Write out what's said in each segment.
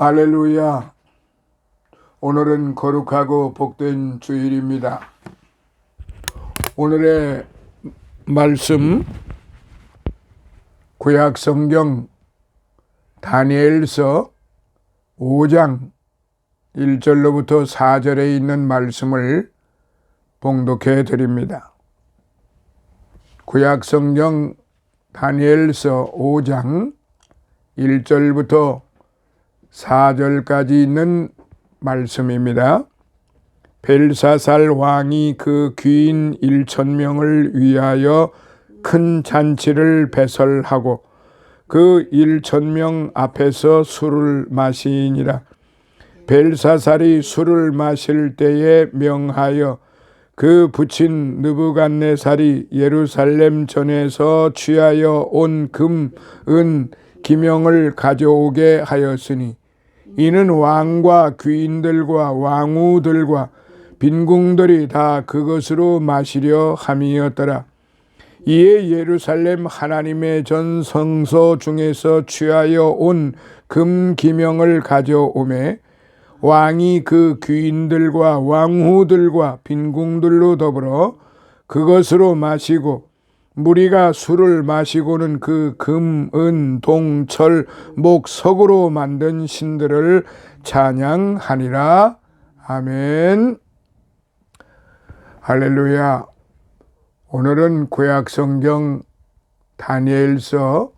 할렐루야. 오늘은 거룩하고 복된 주일입니다. 오늘의 말씀 구약 성경 다니엘서 5장 1절로부터 4절에 있는 말씀을 봉독해 드립니다. 구약 성경 다니엘서 5장 1절부터 4절까지 있는 말씀입니다. 벨사살 왕이 그 귀인 1,000명을 위하여 큰 잔치를 배설하고 그 1,000명 앞에서 술을 마시니라. 벨사살이 술을 마실 때에 명하여 그 부친 느부갓네살이 예루살렘 전에서 취하여 온 금, 은, 기명을 가져오게 하였으니 이는 왕과 귀인들과 왕후들과 빈궁들이 다 그것으로 마시려 함이었더라. 이에 예루살렘 하나님의 전 성소 중에서 취하여 온 금 기명을 가져오매 왕이 그 귀인들과 왕후들과 빈궁들로 더불어 그것으로 마시고 무리가 술을 마시고는 그 금, 은, 동, 철, 목, 석으로 만든 신들을 찬양하니라. 아멘. 할렐루야. 오늘은 구약성경 다니엘서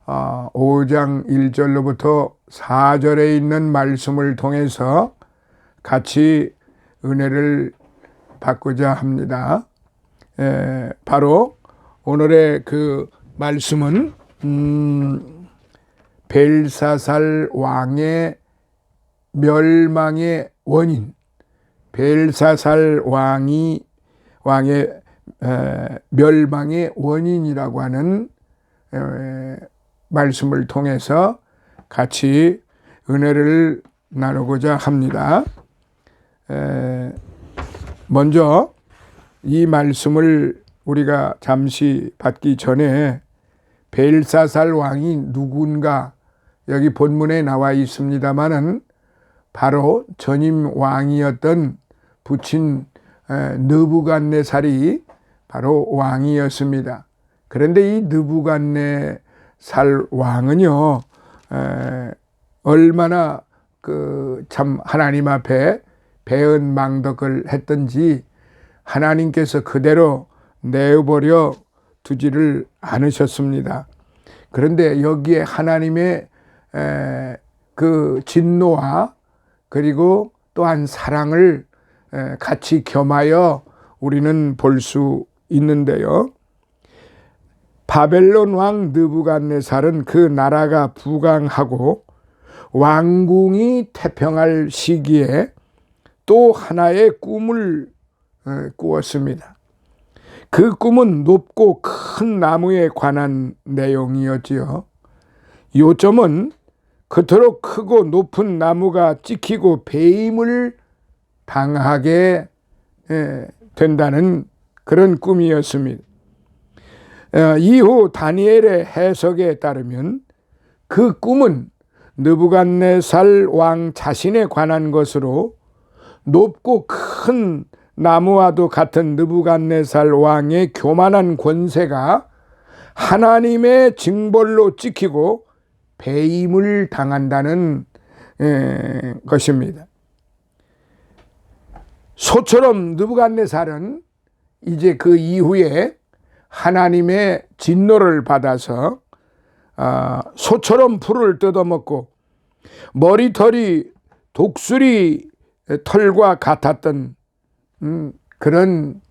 5장 1절로부터 4절에 있는 말씀을 통해서 같이 은혜를 받고자 합니다. 바로 오늘의 그 말씀은 벨사살 왕의 멸망의 원인, 벨사살 왕의 멸망의 원인이라고 하는 말씀을 통해서 같이 은혜를 나누고자 합니다. 먼저 이 말씀을 우리가 잠시 받기 전에 벨사살 왕이 누군가 여기 본문에 나와 있습니다마는 바로 전임 왕이었던 부친 느부갓네살이 바로 왕이었습니다. 그런데 이 느부갓네살 왕은요 얼마나 참 하나님 앞에 배은망덕을 했던지 하나님께서 그대로 내어버려 두지를 않으셨습니다. 그런데 여기에 하나님의 그 진노와 그리고 또한 사랑을 같이 겸하여 우리는 볼 수 있는데요. 바벨론 왕 느부갓네살은 그 나라가 부강하고 왕궁이 태평할 시기에 또 하나의 꿈을 꾸었습니다. 그 꿈은 높고 큰 나무에 관한 내용이었지요. 요점은 그토록 크고 높은 나무가 찍히고 배임을 당하게 된다는 그런 꿈이었습니다. 이후 다니엘의 해석에 따르면 그 꿈은 느부갓네살 왕 자신에 관한 것으로 높고 큰 나무와도 같은 느부갓네살 왕의 교만한 권세가 하나님의 징벌로 찍히고 배임을 당한다는 것입니다. 소처럼 느부갓네살은 이제 그 이후에 하나님의 진노를 받아서 소처럼 풀을 뜯어먹고 머리털이 독수리 털과 같았던 그런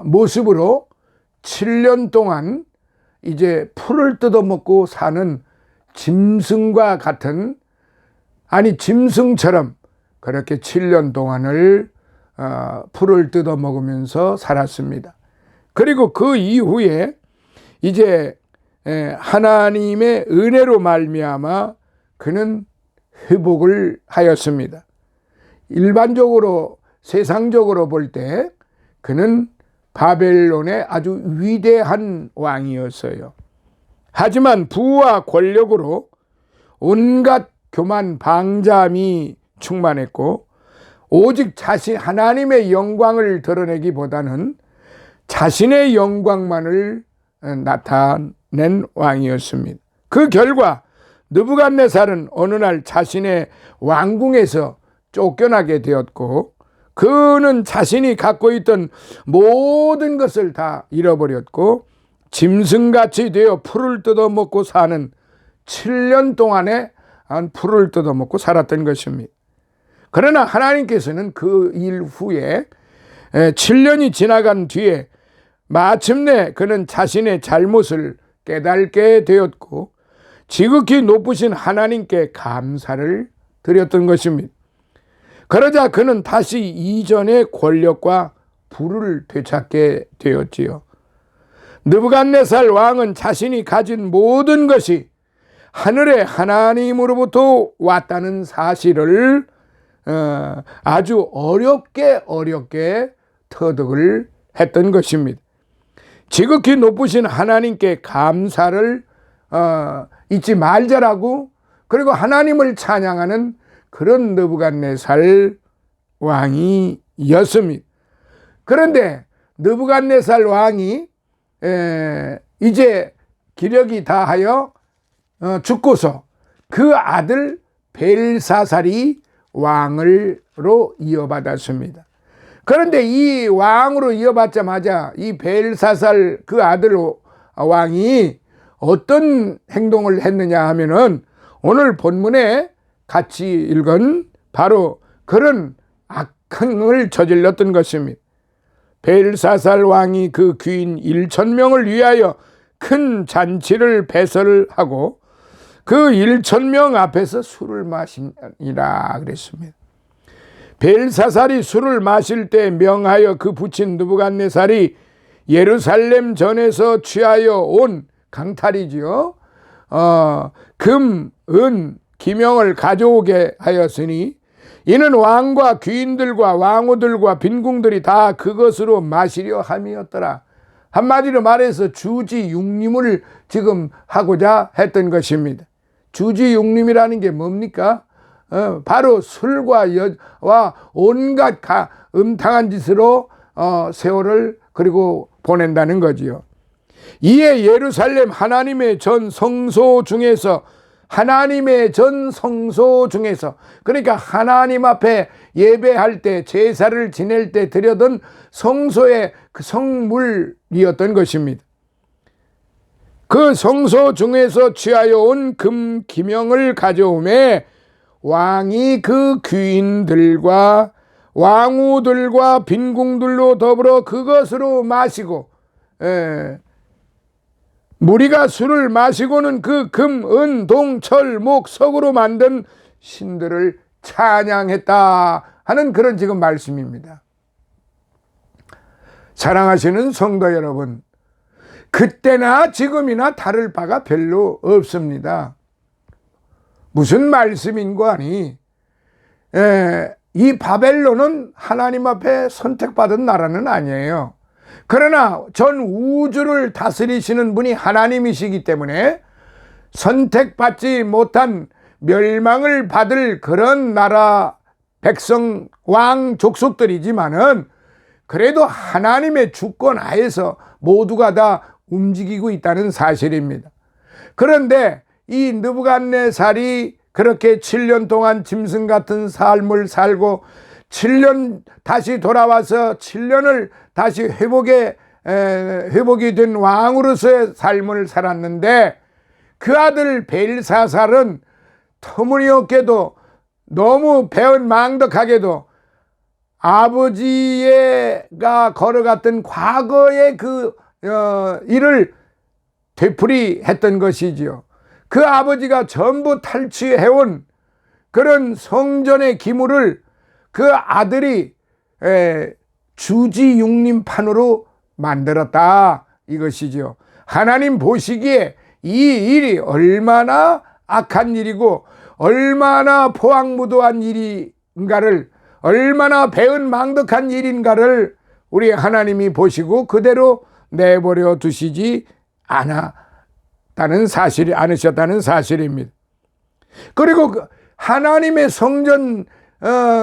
모습으로 7년 동안 이제 풀을 뜯어먹고 사는 짐승과 같은, 아니 짐승처럼 그렇게 7년 동안을 풀을 뜯어먹으면서 살았습니다. 그리고 그 이후에 이제 하나님의 은혜로 말미암아 그는 회복을 하였습니다. 일반적으로 세상적으로 볼 때 그는 바벨론의 아주 위대한 왕이었어요. 하지만 부와 권력으로 온갖 교만 방자함이 충만했고 오직 자신 하나님의 영광을 드러내기보다는 자신의 영광만을 나타낸 왕이었습니다. 그 결과 느부갓네살은 어느 날 자신의 왕궁에서 쫓겨나게 되었고 그는 자신이 갖고 있던 모든 것을 다 잃어버렸고 짐승같이 되어 풀을 뜯어먹고 사는 7년 동안에 풀을 뜯어먹고 살았던 것입니다. 그러나 하나님께서는 그 일 후에 7년이 지나간 뒤에 마침내 그는 자신의 잘못을 깨닫게 되었고 지극히 높으신 하나님께 감사를 드렸던 것입니다. 그러자 그는 다시 이전의 권력과 부를 되찾게 되었지요. 느부갓네살 왕은 자신이 가진 모든 것이 하늘의 하나님으로부터 왔다는 사실을 아주 어렵게 터득을 했던 것입니다. 지극히 높으신 하나님께 감사를 잊지 말자라고, 그리고 하나님을 찬양하는 그런 느부갓네살 왕이었습니다. 그런데 느부갓네살 왕이 이제 기력이 다하여 죽고서 그 아들 벨사살이 왕으로 이어받았습니다. 그런데 이 왕으로 이어받자마자 이 벨사살 그 아들 왕이 어떤 행동을 했느냐 하면은 오늘 본문에 같이 읽은 바로 그런 악행을 저질렀던 것입니다. 벨사살 왕이 그 귀인 1,000명을 위하여 큰 잔치를 배설하고 그 1,000명 앞에서 술을 마시니라 그랬습니다. 벨사살이 술을 마실 때 명하여 그 부친 느부갓네살이 예루살렘 전에서 취하여 온 강탈이지요. 금, 은, 기명을 가져오게 하였으니 이는 왕과 귀인들과 왕후들과 빈궁들이 다 그것으로 마시려 함이었더라. 한마디로 말해서 주지육림을 지금 하고자 했던 것입니다. 주지육림이라는 게 뭡니까? 바로 술과 여와 온갖 음탕한 짓으로 세월을 그리고 보낸다는 거지요. 이에 예루살렘 하나님의 전 성소 중에서 그러니까 하나님 앞에 예배할 때 제사를 지낼 때 드려던 성소의 그 성물이었던 것입니다. 그 성소 중에서 취하여 온 금 기명을 가져오매 왕이 그 귀인들과 왕후들과 빈궁들로 더불어 그것으로 마시고 무리가 술을 마시고는 그 금, 은, 동, 철, 목, 석으로 만든 신들을 찬양했다 하는 그런 지금 말씀입니다. 사랑하시는 성도 여러분, 그때나 지금이나 다를 바가 별로 없습니다. 무슨 말씀인고 하니 이 바벨론은 하나님 앞에 선택받은 나라는 아니에요. 그러나 전 우주를 다스리시는 분이 하나님이시기 때문에 선택받지 못한 멸망을 받을 그런 나라 백성 왕 족속들이지만은 그래도 하나님의 주권 하에서 모두가 다 움직이고 있다는 사실입니다. 그런데 이 느부갓네살이 그렇게 7년 동안 짐승 같은 삶을 살고 7년 다시 돌아와서 7년을 다시 회복이 된 왕으로서의 삶을 살았는데 그 아들 벨사살은 터무니없게도 너무 배은망덕하게도 아버지가 걸어갔던 과거의 그 일을 되풀이했던 것이지요. 그 아버지가 전부 탈취해온 그런 성전의 기물을 그 아들이 주지육림판으로 만들었다 이것이죠. 하나님 보시기에 이 일이 얼마나 악한 일이고 얼마나 포악무도한 일인가를, 얼마나 배은망덕한 일인가를 우리 하나님이 보시고 그대로 내버려 두시지 않으셨다는 사실입니다. 그리고 하나님의 성전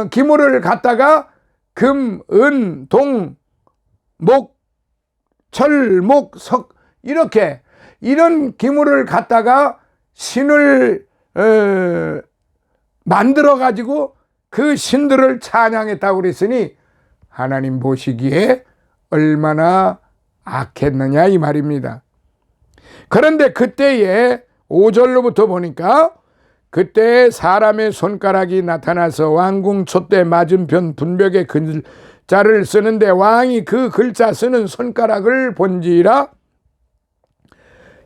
기물을 갖다가 금, 은, 동, 목, 철, 목, 석 이렇게 이런 기물을 갖다가 신을 만들어 가지고 그 신들을 찬양했다고 그랬으니 하나님 보시기에 얼마나 악했느냐 이 말입니다. 그런데 그때에 5절로부터 보니까 그때 사람의 손가락이 나타나서 왕궁 촛대 맞은편 분벽에 글자를 쓰는데 왕이 그 글자 쓰는 손가락을 본지라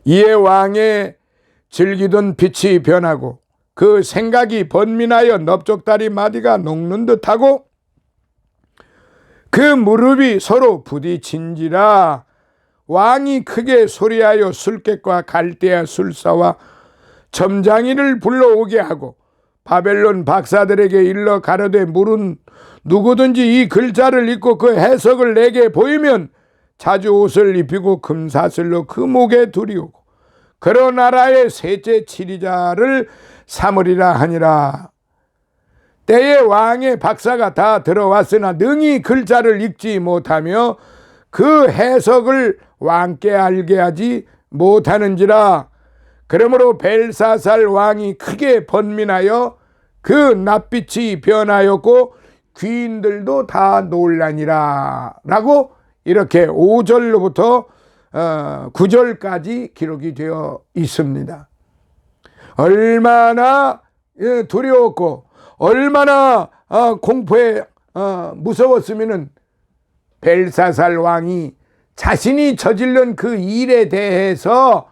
이에 왕의 즐기던 빛이 변하고 그 생각이 번민하여 넓적다리 마디가 녹는 듯하고 그 무릎이 서로 부딪힌지라 왕이 크게 소리하여 술객과 갈대아 술사와 점장이를 불러오게 하고 바벨론 박사들에게 일러 가로되 물은 누구든지 이 글자를 읽고 그 해석을 내게 보이면 자주 옷을 입히고 금사슬로 그 목에 두리오고 그러 나라의 셋째 치리자를 삼으리라 하니라. 때에 왕의 박사가 다 들어왔으나 능히 글자를 읽지 못하며 그 해석을 왕께 알게 하지 못하는지라. 그러므로 벨사살 왕이 크게 번민하여 그 낯빛이 변하였고 귀인들도 다 놀라니라 라고 이렇게 5절로부터 9절까지 기록이 되어 있습니다. 얼마나 두려웠고 얼마나 공포에 무서웠으면은 벨사살 왕이 자신이 저질른 그 일에 대해서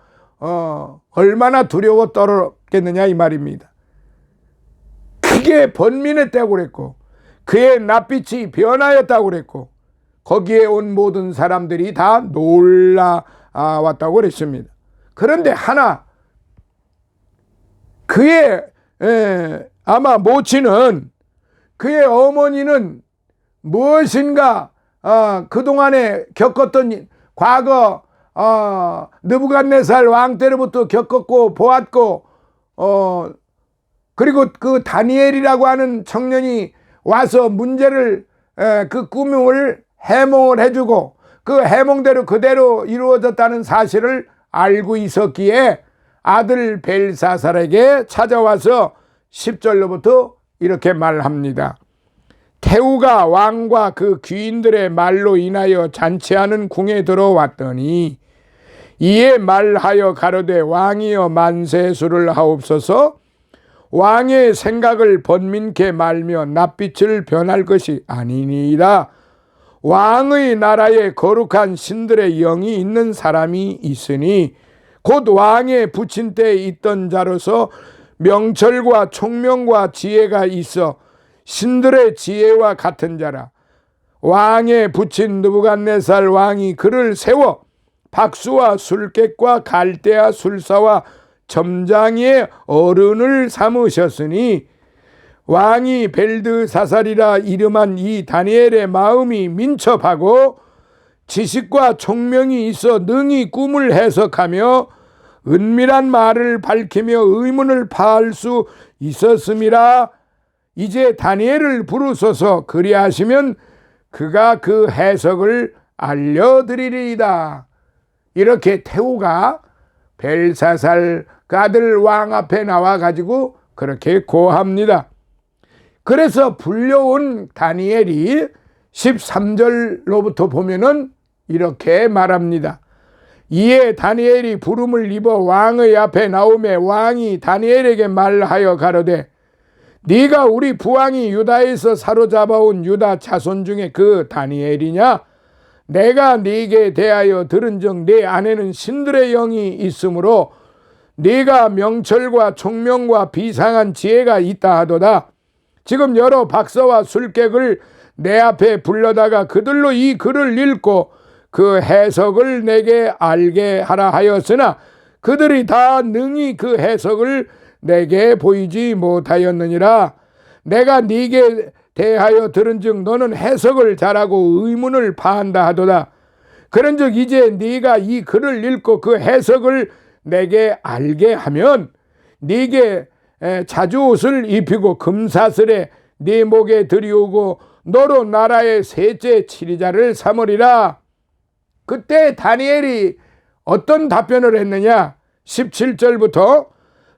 얼마나 두려워 떨었겠느냐 이 말입니다. 크게 번민했다고 그랬고 그의 낯빛이 변하였다고 그랬고 거기에 온 모든 사람들이 다 놀라왔다고 그랬습니다. 그런데 하나 그의 아마 모친은 그의 어머니는 무엇인가 그동안에 겪었던 과거 느부갓네살 왕 때로부터 겪었고 보았고 그리고 그 다니엘이라고 하는 청년이 와서 문제를 그 꿈을 해몽을 해주고 그 해몽대로 그대로 이루어졌다는 사실을 알고 있었기에 아들 벨사살에게 찾아와서 10절로부터 이렇게 말합니다. 태우가 왕과 그 귀인들의 말로 인하여 잔치하는 궁에 들어왔더니 이에 말하여 가로되 왕이여 만세수를 하옵소서. 왕의 생각을 번민케 말며 낯빛을 변할 것이 아니니이다. 왕의 나라에 거룩한 신들의 영이 있는 사람이 있으니 곧 왕의 부친 때에 있던 자로서 명철과 총명과 지혜가 있어 신들의 지혜와 같은 자라. 왕의 부친 느부갓네살 왕이 그를 세워 박수와 술객과 갈대아 술사와 점장의 어른을 삼으셨으니 왕이 벨드사살이라 이름한 이 다니엘의 마음이 민첩하고 지식과 총명이 있어 능히 꿈을 해석하며 은밀한 말을 밝히며 의문을 파할 수 있었음이라. 이제 다니엘을 부르소서. 그리하시면 그가 그 해석을 알려드리리이다. 이렇게 태우가 벨사살 그 아들 왕 앞에 나와가지고 그렇게 고합니다. 그래서 불려온 다니엘이 13절로부터 보면은 이렇게 말합니다. 이에 다니엘이 부름을 입어 왕의 앞에 나오매 왕이 다니엘에게 말하여 가로되 네가 우리 부왕이 유다에서 사로잡아온 유다 자손 중에 그 다니엘이냐? 내가 네게 대하여 들은즉 네 안에는 신들의 영이 있으므로 네가 명철과 총명과 비상한 지혜가 있다 하도다. 지금 여러 박사와 술객을 내 앞에 불러다가 그들로 이 글을 읽고 그 해석을 내게 알게 하라 하였으나 그들이 다 능히 그 해석을 내게 보이지 못하였느니라. 내가 네게 대하여 들은즉 너는 해석을 잘하고 의문을 파한다 하도다. 그런즉 이제 네가 이 글을 읽고 그 해석을 내게 알게 하면 네게 자주 옷을 입히고 금사슬에 네 목에 들이우고 너로 나라의 셋째 치리자를 삼으리라. 그때 다니엘이 어떤 답변을 했느냐? 17절부터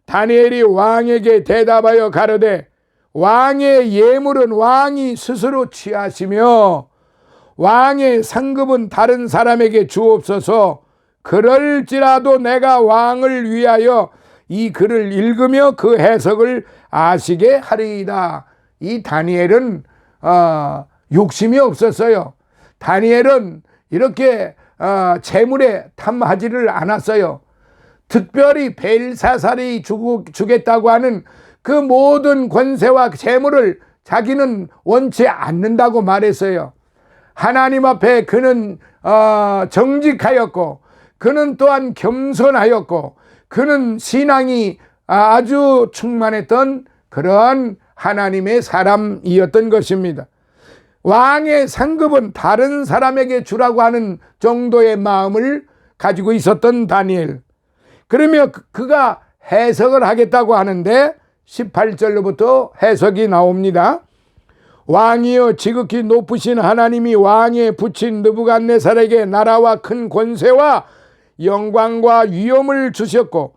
다니엘이 왕에게 대답하여 가로되 왕의 예물은 왕이 스스로 취하시며 왕의 상급은 다른 사람에게 주옵소서. 그럴지라도 내가 왕을 위하여 이 글을 읽으며 그 해석을 아시게 하리이다. 이 다니엘은 욕심이 없었어요. 다니엘은 이렇게 재물에 탐하지를 않았어요. 특별히 벨사살이 주겠다고 하는 그 모든 권세와 재물을 자기는 원치 않는다고 말했어요. 하나님 앞에 그는 정직하였고 그는 또한 겸손하였고 그는 신앙이 아주 충만했던 그런 하나님의 사람이었던 것입니다. 왕의 상급은 다른 사람에게 주라고 하는 정도의 마음을 가지고 있었던 다니엘. 그러면 그가 해석을 하겠다고 하는데 18절로부터 해석이 나옵니다. 왕이여 지극히 높으신 하나님이 왕에 붙인 느부갓네살에게 나라와 큰 권세와 영광과 위엄을 주셨고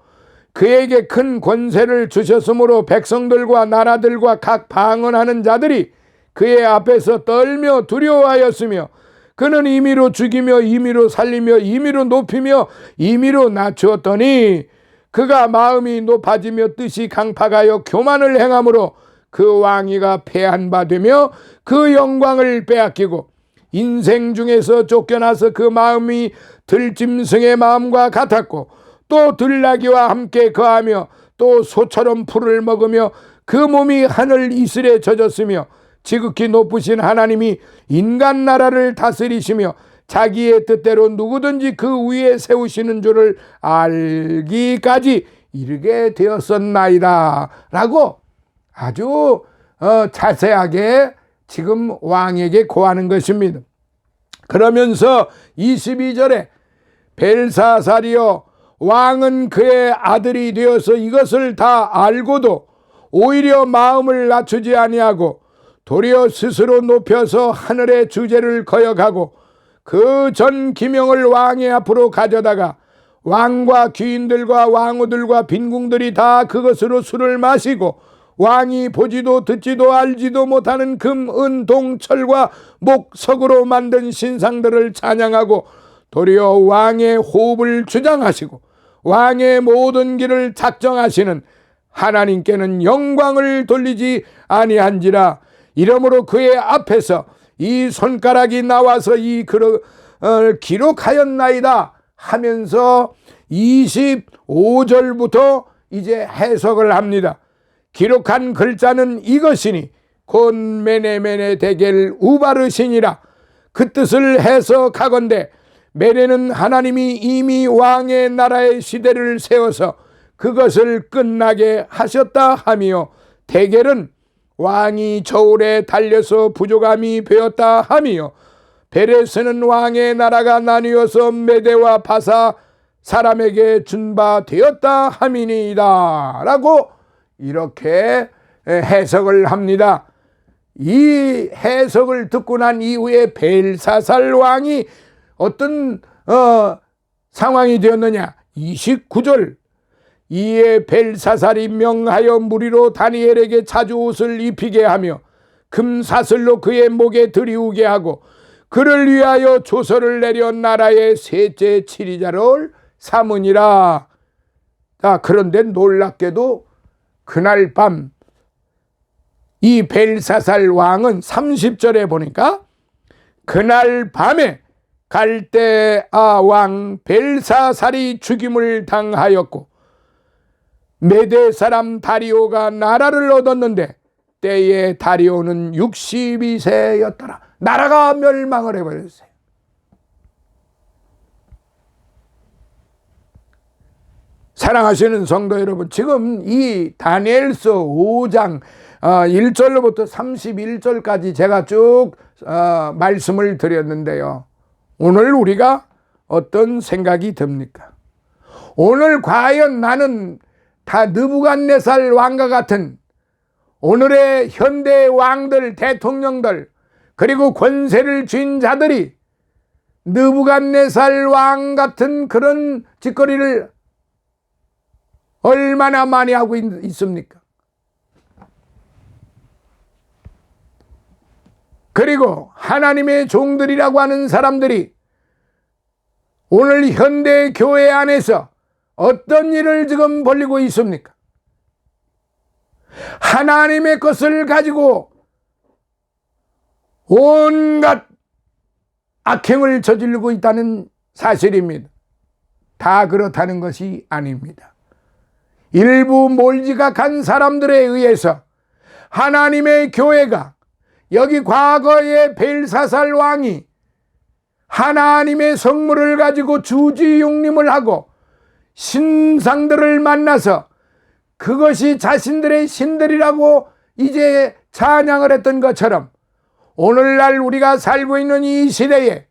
그에게 큰 권세를 주셨으므로 백성들과 나라들과 각 방언하는 자들이 그의 앞에서 떨며 두려워하였으며 그는 임의로 죽이며 임의로 살리며 임의로 높이며 임의로 낮추었더니 그가 마음이 높아지며 뜻이 강팍하여 교만을 행함으로 그 왕위가 패한 바 되며 그 영광을 빼앗기고 인생 중에서 쫓겨나서 그 마음이 들짐승의 마음과 같았고 또 들나귀와 함께 거하며 또 소처럼 풀을 먹으며 그 몸이 하늘 이슬에 젖었으며 지극히 높으신 하나님이 인간 나라를 다스리시며 자기의 뜻대로 누구든지 그 위에 세우시는 줄을 알기까지 이르게 되었었나이다 라고 아주 자세하게 지금 왕에게 고하는 것입니다. 그러면서 22절에 벨사살이여 왕은 그의 아들이 되어서 이것을 다 알고도 오히려 마음을 낮추지 아니하고 도리어 스스로 높여서 하늘의 주제를 거역하고 그 전 기명을 왕의 앞으로 가져다가 왕과 귀인들과 왕후들과 빈궁들이 다 그것으로 술을 마시고 왕이 보지도 듣지도 알지도 못하는 금, 은, 동, 철과 목, 석으로 만든 신상들을 찬양하고 도리어 왕의 호흡을 주장하시고 왕의 모든 길을 작정하시는 하나님께는 영광을 돌리지 아니한지라. 이러므로 그의 앞에서 이 손가락이 나와서 이 글을 기록하였나이다 하면서 25절부터 이제 해석을 합니다. 기록한 글자는 이것이니 곧 메네메네 데겔 우바르시니라. 그 뜻을 해석하건대 메네는 하나님이 이미 왕의 나라의 시대를 세워서 그것을 끝나게 하셨다 하며 데겔은 왕이 저울에 달려서 부족함이 되었다 하며 베레스는 왕의 나라가 나뉘어서 메대와 바사 사람에게 준 바 되었다 함이니이다 라고 이렇게 해석을 합니다. 이 해석을 듣고 난 이후에 벨사살 왕이 어떤 상황이 되었느냐. 29절 이에 벨사살이 명하여 무리로 다니엘에게 자주 옷을 입히게 하며 금사슬로 그의 목에 들이우게 하고 그를 위하여 조서를 내려 나라의 셋째 치리자를 삼으니라. 자, 그런데 놀랍게도 그날 밤 이 벨사살 왕은 30절에 보니까 그날 밤에 갈대아 왕 벨사살이 죽임을 당하였고 메대 사람 다리오가 나라를 얻었는데 때에 다리오는 62세였더라. 나라가 멸망을 해버렸어요. 사랑하시는 성도 여러분, 지금 이 다니엘서 5장 1절로부터 31절까지 제가 쭉 말씀을 드렸는데요. 오늘 우리가 어떤 생각이 듭니까? 오늘 과연 나는 다 느부갓네살 왕과 같은 오늘의 현대 왕들, 대통령들, 그리고 권세를 쥔 자들이 느부갓네살 왕 같은 그런 짓거리를 얼마나 많이 하고 있습니까? 그리고 하나님의 종들이라고 하는 사람들이 오늘 현대 교회 안에서 어떤 일을 지금 벌이고 있습니까? 하나님의 것을 가지고 온갖 악행을 저지르고 있다는 사실입니다. 다 그렇다는 것이 아닙니다. 일부 몰지각한 사람들에 의해서 하나님의 교회가 여기 과거의 벨사살 왕이 하나님의 성물을 가지고 주지용림을 하고 신상들을 만나서 그것이 자신들의 신들이라고 이제 찬양을 했던 것처럼 오늘날 우리가 살고 있는 이 시대에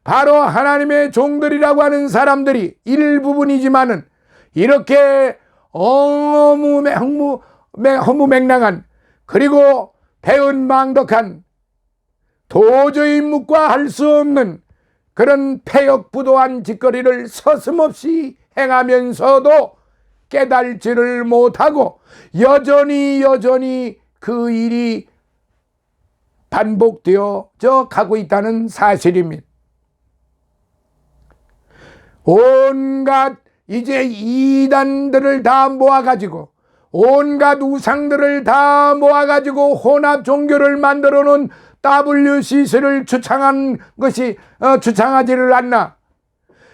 바로 하나님의 종들이라고 하는 사람들이 일부분이지만은 이렇게 허무맹랑한 그리고 배은망덕한 도저히 묵과할 수 없는 그런 패역부도한 짓거리를 서슴없이 행하면서도 깨달지를 못하고 여전히 그 일이 반복되어져 가고 있다는 사실입니다. 온갖 이제 이단들을 다 모아가지고 온갖 우상들을 다 모아가지고 혼합 종교를 만들어 놓은 WCC를 주창한 것이 주창하지를 않나.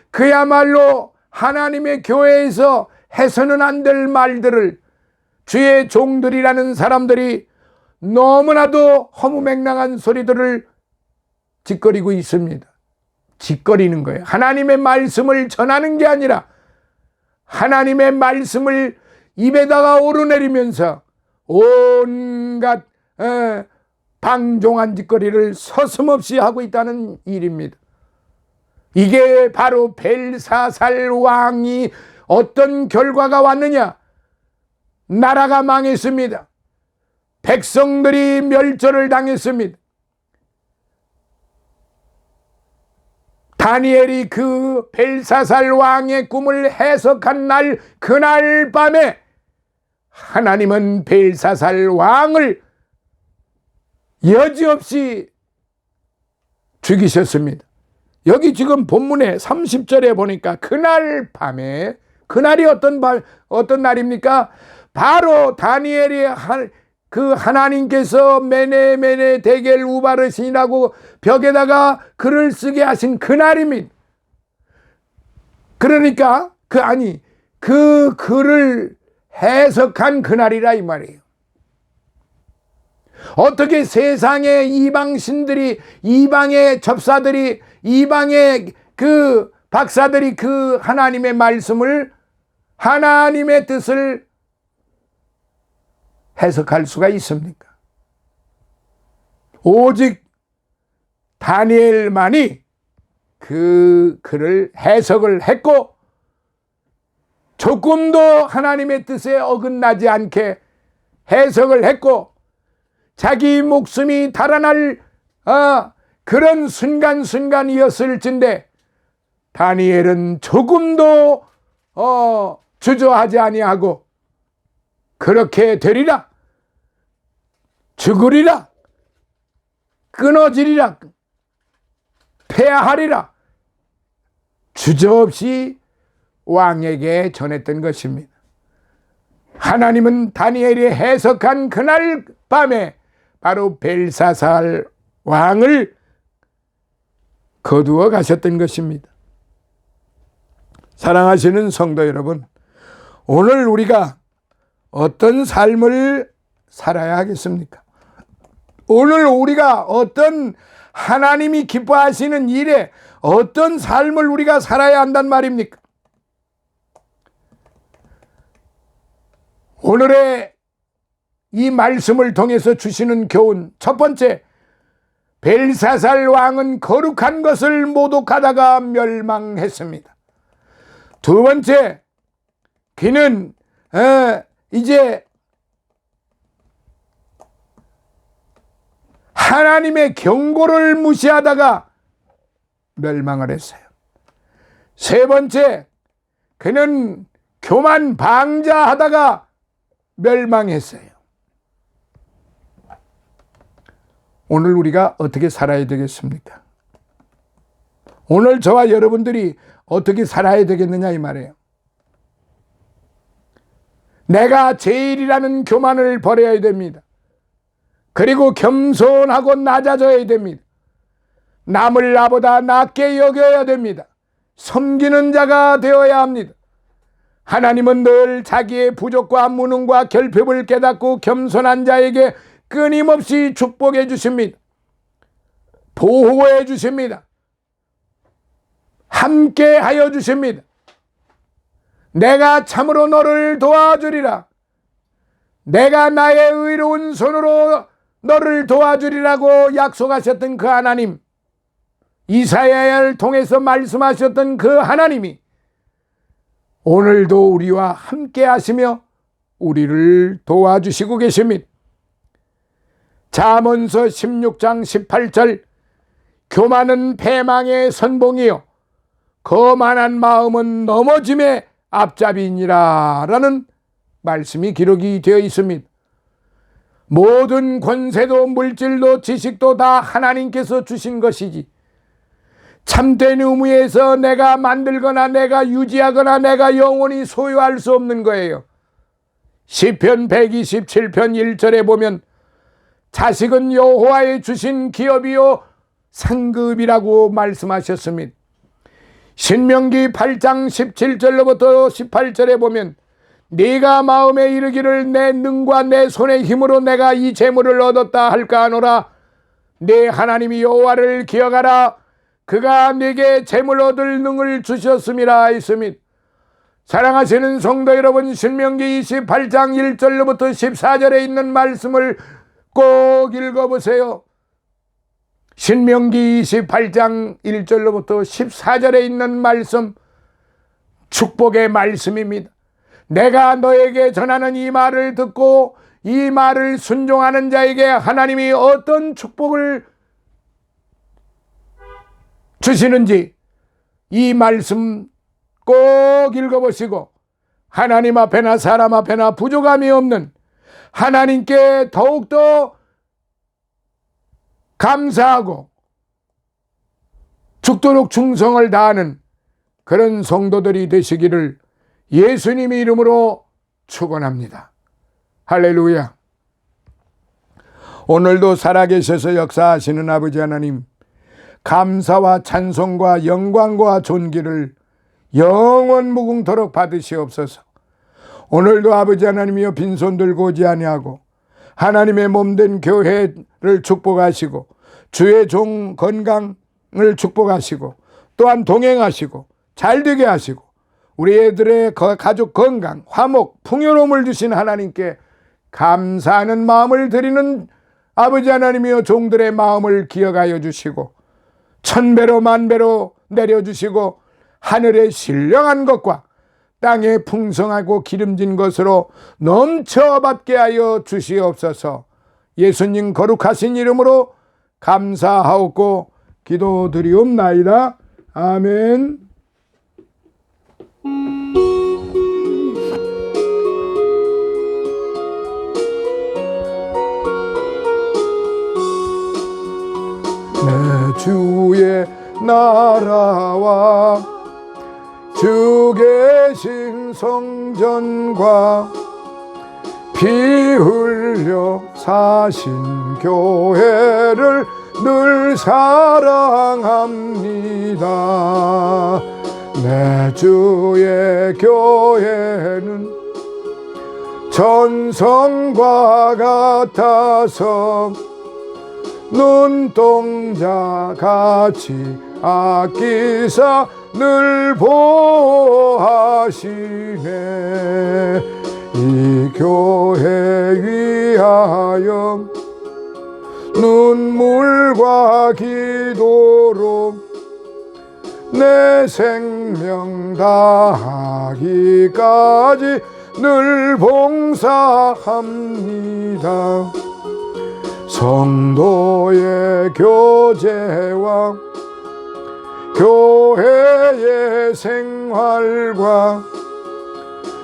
그야말로 하나님의 교회에서 해서는 안 될 말들을 주의 종들이라는 사람들이 너무나도 허무맹랑한 소리들을 짓거리고 있습니다. 짓거리는 거예요. 하나님의 말씀을 전하는 게 아니라 하나님의 말씀을 입에다가 오르내리면서 온갖 방종한 짓거리를 서슴없이 하고 있다는 일입니다. 이게 바로 벨사살 왕이 어떤 결과가 왔느냐? 나라가 망했습니다. 백성들이 멸절을 당했습니다. 다니엘이 그 벨사살 왕의 꿈을 해석한 날, 그날 밤에 하나님은 벨사살 왕을 여지없이 죽이셨습니다. 여기 지금 본문에 30절에 보니까 그날 밤에, 그날이 어떤 날입니까? 바로 다니엘이 그 하나님께서 메네 데겔 우바르신이라고 벽에다가 글을 쓰게 하신 그날입니다. 그러니까 그 글을 해석한 그날이라 이 말이에요. 어떻게 세상의 이방신들이, 이방의 접사들이, 이방의 그 박사들이 그 하나님의 말씀을, 하나님의 뜻을 해석할 수가 있습니까? 오직 다니엘만이 그 글을 해석을 했고 조금도 하나님의 뜻에 어긋나지 않게 해석을 했고 자기 목숨이 달아날 그런 순간이었을진데 다니엘은 조금도 주저하지 아니하고 그렇게 되리라, 죽으리라, 끊어지리라, 패하리라 주저없이 왕에게 전했던 것입니다. 하나님은 다니엘이 해석한 그날 밤에 바로 벨사살 왕을 거두어 가셨던 것입니다. 사랑하시는 성도 여러분, 오늘 우리가 어떤 삶을 살아야 하겠습니까? 오늘 우리가 어떤 하나님이 기뻐하시는 일에 어떤 삶을 우리가 살아야 한단 말입니까? 오늘의 이 말씀을 통해서 주시는 교훈, 첫 번째, 벨사살 왕은 거룩한 것을 모독하다가 멸망했습니다. 두 번째, 그는 이제 하나님의 경고를 무시하다가 멸망을 했어요. 세 번째, 그는 교만 방자하다가 멸망했어요. 오늘 우리가 어떻게 살아야 되겠습니까? 오늘 저와 여러분들이 어떻게 살아야 되겠느냐 이 말이에요. 내가 제일이라는 교만을 버려야 됩니다. 그리고 겸손하고 낮아져야 됩니다. 남을 나보다 낮게 여겨야 됩니다. 섬기는 자가 되어야 합니다. 하나님은 늘 자기의 부족과 무능과 결핍을 깨닫고 겸손한 자에게 끊임없이 축복해 주십니다. 보호해 주십니다. 함께 하여 주십니다. 내가 참으로 너를 도와주리라. 내가 나의 의로운 손으로 너를 도와주리라고 약속하셨던 그 하나님, 이사야를 통해서 말씀하셨던 그 하나님이 오늘도 우리와 함께 하시며 우리를 도와주시고 계십니다. 잠언서 16장 18절, 교만은 패망의 선봉이요 거만한 마음은 넘어짐의 앞잡이니라 라는 말씀이 기록이 되어 있습니다. 모든 권세도 물질도 지식도 다 하나님께서 주신 것이지 참된 의무에서 내가 만들거나 내가 유지하거나 내가 영원히 소유할 수 없는 거예요. 시편 127편 1절에 보면 자식은 여호와의 주신 기업이요 상급이라고 말씀하셨습니다. 신명기 8장 17절로부터 18절에 보면 네가 마음에 이르기를 내 능과 내 손의 힘으로 내가 이 재물을 얻었다 할까 하노라. 네 하나님이 여호와를 기억하라. 그가 네게 재물 얻을 능을 주셨음이라 했습니다. 사랑하시는 성도 여러분, 신명기 28장 1절로부터 14절에 있는 말씀을 꼭 읽어보세요. 신명기 28장 1절로부터 14절에 있는 말씀, 축복의 말씀입니다. 내가 너에게 전하는 이 말을 듣고 이 말을 순종하는 자에게 하나님이 어떤 축복을 주시는지 이 말씀 꼭 읽어보시고 하나님 앞에나 사람 앞에나 부족함이 없는 하나님께 더욱더 감사하고 죽도록 충성을 다하는 그런 성도들이 되시기를 예수님의 이름으로 축원합니다. 할렐루야. 오늘도 살아계셔서 역사하시는 아버지 하나님, 감사와 찬송과 영광과 존귀를 영원 무궁토록 받으시옵소서. 오늘도 아버지 하나님이여 빈손 들고 오지 아니하고 하나님의 몸된 교회를 축복하시고 주의 종 건강을 축복하시고 또한 동행하시고 잘되게 하시고 우리 애들의 가족 건강, 화목, 풍요로움을 주신 하나님께 감사하는 마음을 드리는 아버지 하나님이여 종들의 마음을 기억하여 주시고 천배로 만배로 내려주시고 하늘의 신령한 것과 땅에 풍성하고 기름진 것으로 넘쳐받게 하여 주시옵소서. 예수님 거룩하신 이름으로 감사하옵고 기도드리옵나이다. 아멘. 내 주의 나라와 주 계신 성전과 피 흘려 사신 교회를 늘 사랑합니다. 내 주의 교회는 전성과 같아서 눈동자 같이 아끼사 늘 보호하시네. 이 교회 위하여 눈물과 기도로 내 생명 다하기까지 늘 봉사합니다. 성도의 교제와 교회의 생활과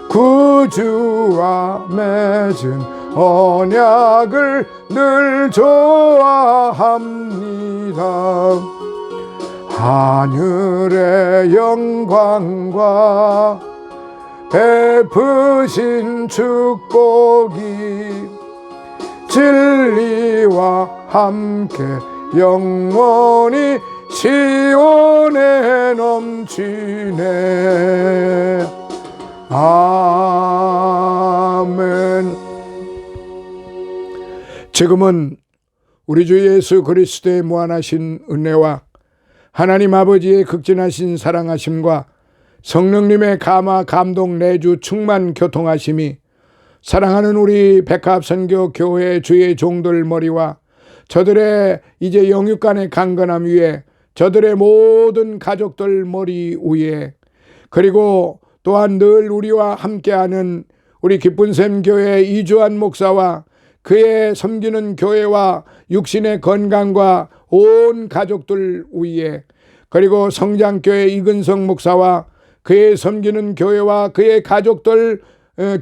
구주와 맺은 언약을 늘 좋아합니다. 하늘의 영광과 베푸신 축복이 진리와 함께 영원히 시온에 넘치네. 아멘. 지금은 우리 주 예수 그리스도의 무한하신 은혜와 하나님 아버지의 극진하신 사랑하심과 성령님의 감화 감동 내주 충만 교통하심이 사랑하는 우리 백합선교 교회 주의 종들 머리와 저들의 이제 영육간의 강건함 위에 저들의 모든 가족들 머리 위에 그리고 또한 늘 우리와 함께하는 우리 기쁜샘 교회 이주환 목사와 그의 섬기는 교회와 육신의 건강과 온 가족들 위에 그리고 성장교회 이근성 목사와 그의 섬기는 교회와 그의 가족들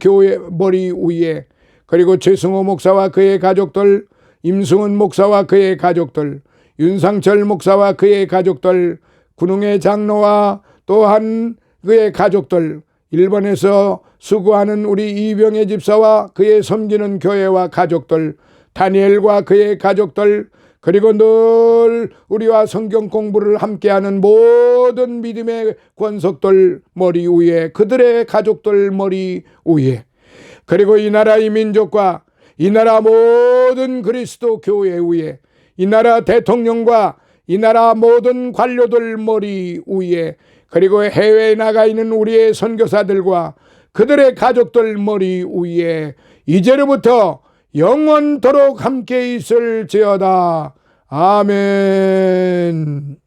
교회 머리 위에 그리고 최승호 목사와 그의 가족들 임승훈 목사와 그의 가족들 윤상철 목사와 그의 가족들 군웅의 장로와 또한 그의 가족들 일본에서 수고하는 우리 이병의 집사와 그의 섬기는 교회와 가족들 다니엘과 그의 가족들 그리고 늘 우리와 성경 공부를 함께하는 모든 믿음의 권속들 머리 위에 그들의 가족들 머리 위에 그리고 이 나라 이 민족과 이 나라 모든 그리스도 교회 위에 이 나라 대통령과 이 나라 모든 관료들 머리 위에 그리고 해외에 나가 있는 우리의 선교사들과 그들의 가족들 머리 위에 이제로부터 영원토록 함께 있을지어다. 아멘.